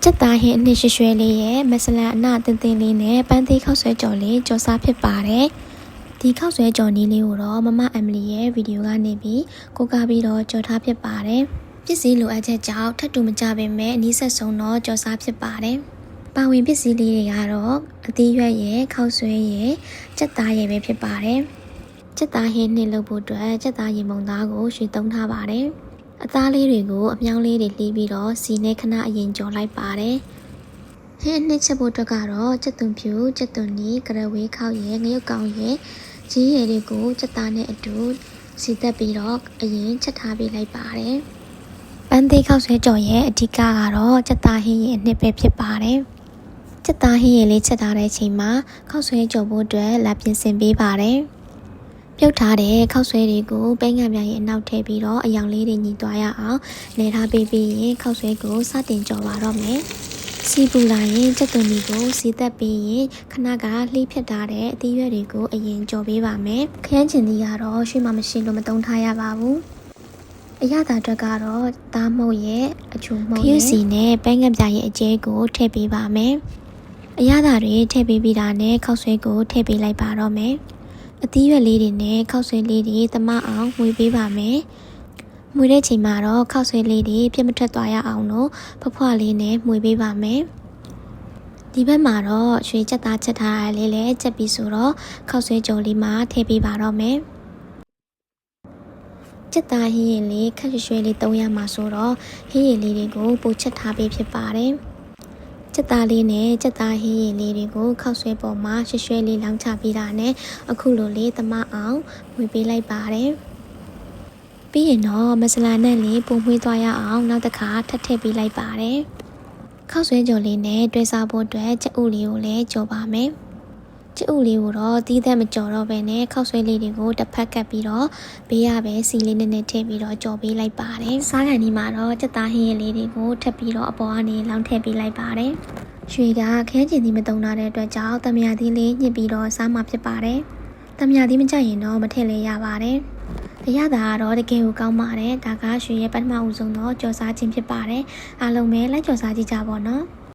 ချက်သားဟင်းအနှစ်ရွှဲလေးရဲ့မဆလန်အနတင်းတင်းလေးနဲ့ပန်းသေးခောက်ဆွဲကြော်လေးကြော်စားဖြစ်ပါတယ်။ဒီခောက်ဆွဲကြော်နည်းလေးကိုတော့မမအမ်မလီရဲ့ဗီဒီယိုကနေပြီးကိုကားပြီးတော့ကြော်ထားဖြစ်ပါတယ်။ပစ္စည်းလိုအပ်ချက်ကြောင့်ထပ်တူမကြပေမဲ့အနည်းဆက်ဆုံးတော့ကြော်စားဖြစ်ပါတယ်။ပါဝင်ပစ္စည်းလေးတွေကတော့အသီးရွက်ရဲ့ခောက်ဆွဲရဲ့ချက်သားရဲ့ပဲဖြစ်ပါတယ်။ချက်သားဟင်းနှစ်လုပ်ဖို့အတွက်ချက်သားရေမုံသားကိုရွှေသုံးထားပါတယ်။အသားလေးတွေကိုအမြောင်းလေးတွေလှီးပြီးတော့စီနဲ့ခဏအရင်ကြော်လိုက်ပါတယ်။ဟင်းနှစ်ချက်ဖို့အတွက်ကတော့ချက်သွန်ဖြူချက်သွန်နီကရဝေးခောက်ရဲ့ငရုတ်ကောင်ရဲ့ကြီးရည်တွေကိုချက်သားနဲ့အတူစီသက်ပြီးတော့အရင်ချက်ထားပေးလိုက်ပါတယ်။ပန်းသေးခောက်ဆွဲကြော်ရဲ့အဓိကကတော့ချက်သားဟင်းရဲ့အနှစ်ပဲဖြစ်ပါတယ်။ချက်သားဟင်းရဲ့လေးချက်ထားတဲ့အချိန်မှာခောက်ဆွဲကြော်ဖို့အတွက်လာပြင်ဆင်ပေးပါတယ်။ပြုတ်ထားတဲ့ခောက်ဆွဲတွေကိုပဲငံပြရဲ့အနောက်ထည့်ပြီးတော့အယောင်လေးတွေညီသွားရအောင်နေထားပေးပြီးရင်ခောက်ဆွဲကိုစတင်ကြော်ပါတော့မယ်။စီပူလာရင်ချက်သွန်ဒီကိုစီသက်ပြီးရင်ခဏကလှိဖြတ်ထားတဲ့အသီးရွက်တွေကိုအရင်ကြော်ပေးပါမယ်။ခရမ်းချင်ဒီကတော့ရွှေမမရှိလို့မတုံးထားရပါဘူး။အရသာအတွက်ကတော့သားမုတ်ရဲ့အချူမုတ်ရဲ့ဖြူစီနဲ့ပဲငံပြရဲ့အကျဲကိုထည့်ပေးပါမယ်။အရသာတွေထည့်ပေးပြီးတာနဲ့ခောက်ဆွဲကိုထည့်ပေးလိုက်ပါတော့မယ်။အသီးရွက်လေးတွေနဲ့ခောက်ဆွဲလေးတွေသမအောင်မှွေပေးပါမယ်။မှွေတဲ့ချိန်မှာတော့ခောက်ဆွဲလေးတွေပြတ်မထွက်သွားရအောင်လို့ဖွားလေးနဲ့မှွေပေးပါမယ်။ဒီဘက်မှာတော့ရွှေချက်သားချက်ထားရလေးလည်းချက်ပြီးဆိုတော့ခောက်ဆွဲကြော်လေးမှာထည့်ပေးပါတော့မယ်။ချက်သားဟင်းရည်လေးခက်ရွှဲလေးသုံးရမှာဆိုတော့ဟင်းရည်လေးတွေကိုပိုချက်ထားပေးဖြစ်ပါတယ်။ချက်သားလေးနဲ့ချက်သားဟင်းရည်လေးတွေကိုခောက်ဆွဲပေါ်မှာရွှဲလေးလောင်းချပေးတာနဲ့အခုလိုလေးသမအောင်မှွေပေးလိုက်ပါတယ်။ပြီးရင်တော့မဆလာနဲ့လေးပုံမှွေးသွားရအောင်နောက်တစ်ခါထပ်ထည့်ပေးလိုက်ပါတယ်။ခောက်ဆွဲကြော်လေးနဲ့တွဲစားဖို့အတွက်ချက်ဥလေးကိုလည်းကြော်ပါမယ်။ချက်ဥလေးကိုတော့တီးသက်မကြော်တော့ဘဲနဲ့ခောက်ဆွဲလေးတွေကိုတစ်ဖက်ကပ်ပြီးတော့ဘေးရပဲစီလေးနဲ့ထည့်ပြီးတော့ကြော်ပေးလိုက်ပါတယ်။စားကန်ဒီမှာတော့ချက်သားဟင်းရည်လေးတွေကိုထပ်ပြီးတော့အပေါ်ကနေလောင်းထည့်ပေးလိုက်ပါတယ်။ရွှေကခင်းကျင်သီးမတုံထားတဲ့အတွက်ကြောင့်တမယာသီးလေးညှစ်ပြီးတော့စားမှာဖြစ်ပါတယ်။တမယာသီးမကြိုက်ရင်တော့မထည့်လည်းရပါတယ်။အရသာကတော့တကယ်ကိုကောင်းပါတယ်။ဒါကရွှေရဲ့ပထမဦးဆုံးတော့ကြော်စားခြင်းဖြစ်ပါတယ်။အားလုံးပဲလိုက်ကြော်စားကြည့်ကြပါတော့နော်။